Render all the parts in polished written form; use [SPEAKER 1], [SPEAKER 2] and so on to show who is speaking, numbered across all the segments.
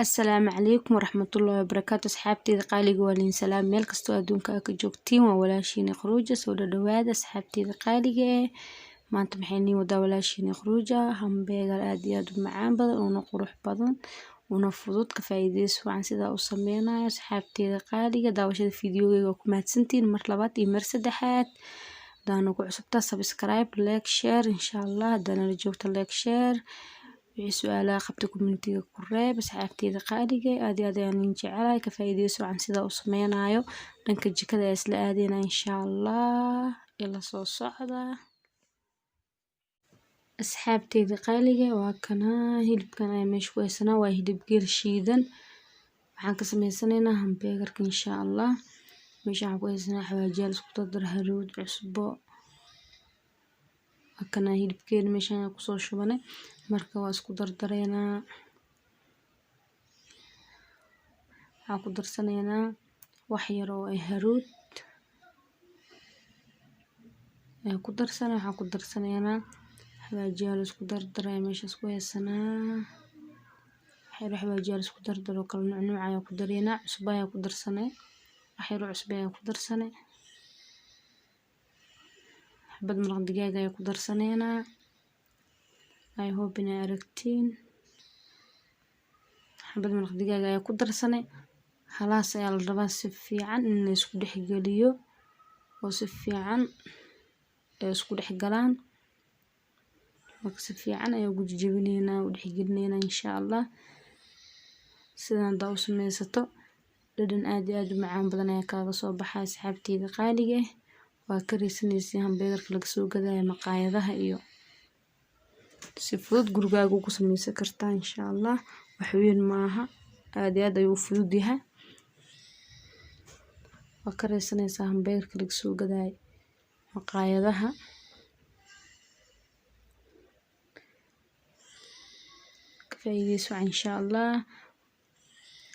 [SPEAKER 1] السلام عليكم ورحمة الله وبركاته. أصحابتي قالي قوالين سلام ميل كستو أدونك أكجوكتين وولاشيني خروجة سودا دواد. أصحابتي قالي ما أنتم حيني ودا ولاشيني خروجة هم بيقال آدياد معان بدن ونقروح بدن ونفضوت كفايديس وعن سيدا أصمينا. أصحابتي قالي داوش الفيديو وكمات سنتين مرلبات مرسدحات دانو كعصبتا سبسكرايب لايك شير إن شاء الله. دانا رجوكت لايك شير سؤال qabta community ku reeb asxaabteyda qaaliga aad ayaan jecelahay ka faa'iideyso aan sida u sameeynayo dhanka jikada ee isla aadina insha Allah ila soo socda. asxaabteyda qaaliga waa kana hilibkan ay meesha ku haysanaa waa hilib geel shiidan waxaan ka sameysanaynaa hamburgerka insha Allah. meesha waxaan ku haysanaa xawaajiyaal isku dar haruud cusbo kana hilibkeena meesha ku soo shubanay marka waa isku dardareynaa. waxaan ku darsanaynaa wax yar oo ay haruud ku darsanaa. waxaan ku darsanaynaa xawaajiyaal isku dardaray meesha isku haysanaa xawaajiyaal isku dardaro kala nooc ayaa ku dareynaa. cusbo ayaa ku darsanay wax yar oo cusbo ayaa ku darsanay. xabad maraq digaag ayaa ku darsanaynaa. I hope inay aragtiin xabad maraq digaag ayaa ku darsanay. halaas ayaa la rabaa si fiican in la isku dhex geliyo oo si fiican isku dhex galaan. marka si fiican ayaa ugu jajabinaynaa u dhex gelinaynaa insha Allah. sidaan daa u sameysato dhadhan aad iyo aad u macaan badan ayaa kaaga soo baxay. asxaabteyda qaaliga waa ka reysanaysiin hamburgerka laga soo gadaayo maqaayadaha iyo si fudud gurigaaga ku sameysan kartaa insha Allah. wax weyn maaha aad iyo aad ayuu u fudud yahay. waa ka reysanaysaa hamburgerka laga soo gadaayo maqaayadaha ka faa'iideyso insha Allah.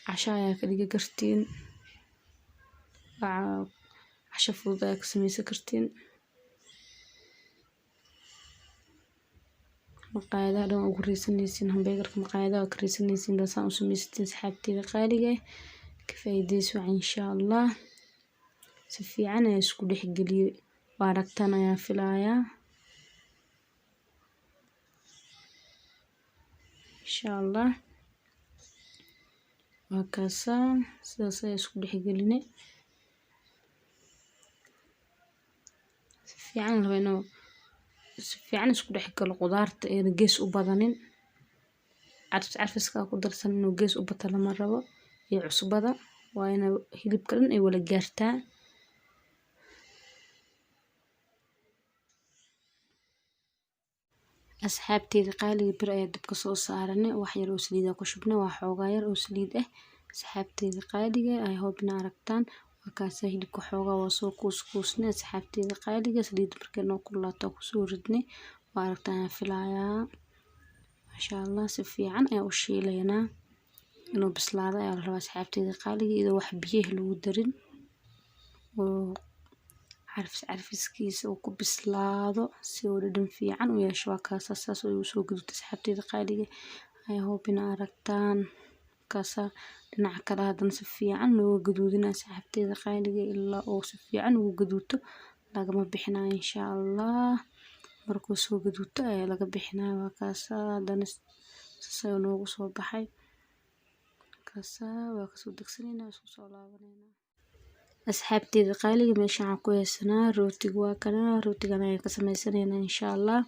[SPEAKER 1] casho ayaa ka dhigi kartiin casho fudud ayaa ka sameysan kartiin. maqaayadaha dhan ugu reysanaysiin hamburgerka maqaayadaha ka reysanaysiin dasaan u sameysatiin. asxaabteyda qaaliga ka faa'iideyso insha Allah. si fiican ayaa isku dhex geliyo waa aragtaan ayaa filayaa insha Allah. waa kaasa sidaas ayaa isku dhex gelinay si fiican la rabaa si fiican isku dhex galo qudaarta ee gees u badanin. carfiska ku darsan inuu gees u bato lama rabo iyo cusbada waa in hilibka dhan ay wala gaartaa. asxaabteyda qaaliga bir ayaa dabka soo saaranay wax yar oo saliid ah ku shubnay waa xoogaa yar oo saliid ah. asxaabteyda qaaliga I hope in aragtaan waa kaasa hilibka xoogaa waa soo kuuskuusnay. asxaabteyda qaaliga saliid markay noo kululaato ku soo ridnay waa aragtaan filayaa masha Allah. si fiican ayaa u shiilaynaa inuu bislaado ayaa la rabaa. asxaabteyda qaaliga iyadoo wax biyo lagu darin oo carfiskiisa uu ku bislaado si uu dhadhan fiican u yeesho waa kaasa saas ayuu soo gudubtay. asxaabteyda qaaliga I hope in aragtaan kaasa dhinaca kale haddana si fiican loo gaduudinaa. asxaabteyda qaaliga ilaa uu si fiican ugu gaduuto lagama bixinaa insha Allah. markuu soo gaduuto ayaa laga bixinaa waa kaasa haddana saas ayuu noogu soo baxay kaasa waa kasoo degsanayna isku soo laabanayna. asxaabteyda qaaliga meesha waxaan ku haysanaa rootiga waa kana rootigan ayaan ka sameysanaynaa insha Allah.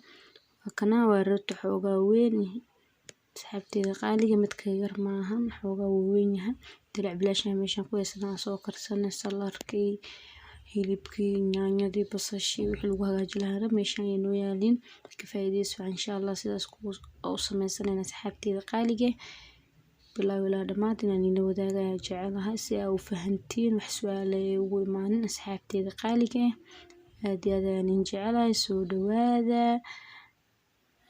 [SPEAKER 1] waa kana waa rooti xoogaa weyn asxaabteyda qaaliga midka yar maahan xoogaa wuu weyn yahay. dirac bilaasha meeshaan ku haysanaa soo karsanay salarkii hilibkii yaanyadii basashii wixii lagu hagaaji lahaa meeshaan ay noo yaaliin. ka faa'iideyso insha Allah sidaas u sameysanaynaa. asxaabteyda qaaliga bilaa ilaa dhamaad inaan ila wadaaga ayaa jecelahay si aad u fahantiin wax su'aal ay ugu imaanin. asxaabteyda qaaliga aad iyo aad ayaan jecelahay soo dhawaada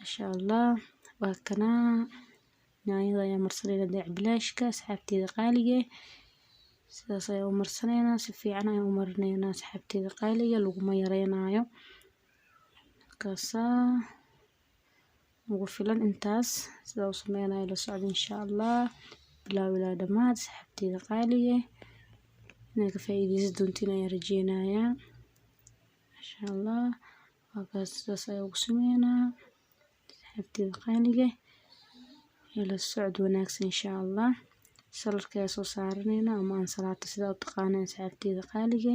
[SPEAKER 1] insha Allah. waa kana yaanyada ayaa marsanayna dirac bilaashka. asxaabteyda qaaliga sidaas ayaa u marsanaynaa si fiican ayaa u marinaynaa. asxaabteyda qaaliga laguma yareynayo kaasa ugu filan intaas sida u sameynayo la socdo insha Allah. bilow ilaa dhammaad asxaabteyda qaaliga inaad ka faa'iideysan doontiin ayaan rajeynayaa masha Allah wakaas sidaas ayaan ugu sameynaa asxaabteyda qaaliga ila socod wanaagsan insha Allah salarka ayaa soo saaranayna ama ansalaato sida u taqaanaan asxaabteyda qaaliga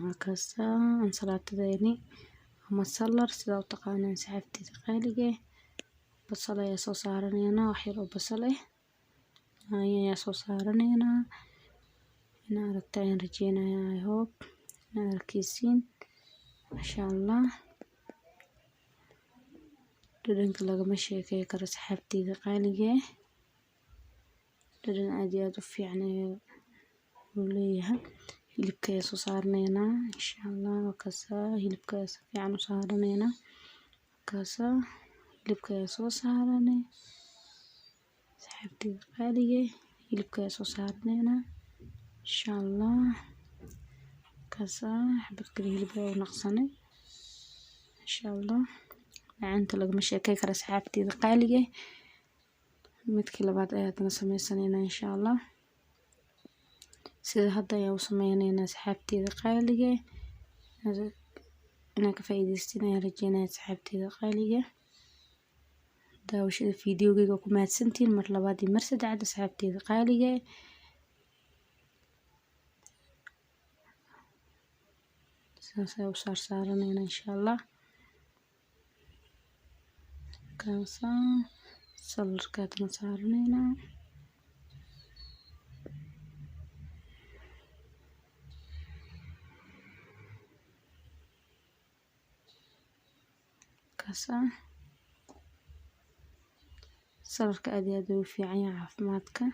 [SPEAKER 1] wakaas ansalaatadayni ama salar sida u taqaanaan asxaabteyda qaaliga basal ayaa soo saaranayna wax yar oo basal ayaa soo saaranayna inaad aragtaan ayaan rajeynayaa I hope inaad arkeysiin masha Allah dhadhanka lagama sheekeyn karo asxaabteyda qaaliga dhadhan aad iyo aad u fiican ayuu leeyahay hilibka ayaa soo saaranayna insha Allah wakaas hilibka ayaa si fiican u saaranayna wakaas hilibka ayaa soo saaranay asxaabteyda qaaliga hilibka ayaa soo saaranayna insha Allah wakaas xabad kale hilib ayaa u naqsanay insha Allah macaanta lagama sheekeyn karo asxaabteyda qaaliga midkii labaad ayaadna sameysanayna insha Allah sida hadda ayaa u sameynayna asxaabteyda qaaliga inaad ka faa'iideysteen ayaan rajeynayaa asxaabteyda qaaliga daawashada fiidiyowgayga ku mahadsantihiin mar labaad iyo mar saddexaad asxaabteyda qaaliga sidaas ayaan u saaranayna insha Allah kaas salarkaadna saaranayna kaas salarka aad iyo aad u fiican yahay caafimaadka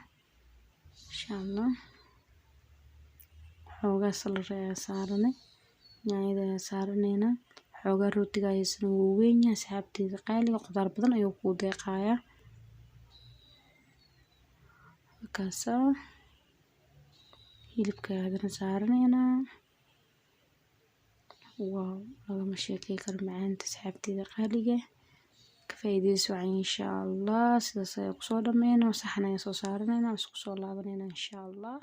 [SPEAKER 1] insha Allah xoogaa salar ayaa saaranay yaanyada ayaa saaranayna xoogaa rootiga ayaysan wuu weyn yahay asxaabteyda qaaliga qudaar badan ayuu ku deeqayaa wakaas hilibka ayaadna saaranayna waaw lagama sheekeyn karo macaanta asxaabteyda qaaliga ka faa'iideyso wacan insha Allah sidaas ayaan kusoo dhameynaa saxan ayaan soo saaranayna isku soo laabanayna insha Allah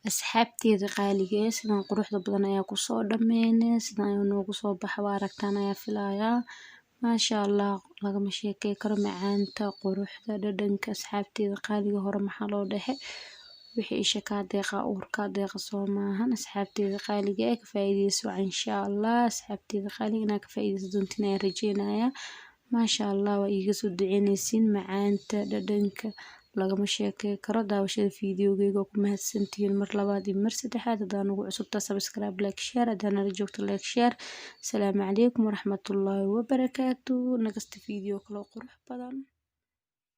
[SPEAKER 1] asxaabteyda qaaliga sidan quruxda badan ayaa kusoo dhameynay sidan ayuu noogu soo baxa waa aragtaan ayaa filayaa masha Allah lagama sheekeyn karo macaanta quruxda dhadhanka asxaabteyda qaaliga hore maxaa loo dhahay wixii isha kaa deeqa uurka deeqa soo maahan asxaabteyda qaaliga ka faa'iideyso wacan insha Allah asxaabteyda qaaliga inaad ka faa'iideysan doontiin ayaan rajeynayaa masha Allah waa iiga soo duceyneysiin macaanta dhadhanka lagama sheekeyn karo daawashada fiidiyowgayga ku mahadsantihiin mar labaad iyo mar saddexaad hadaa nagu cusubtaa subscribe like share hadaa nala joogto like share asalaamu calaykum waraxmatullaahi wabarakaatu nagasta fiidiyo kale qurux badan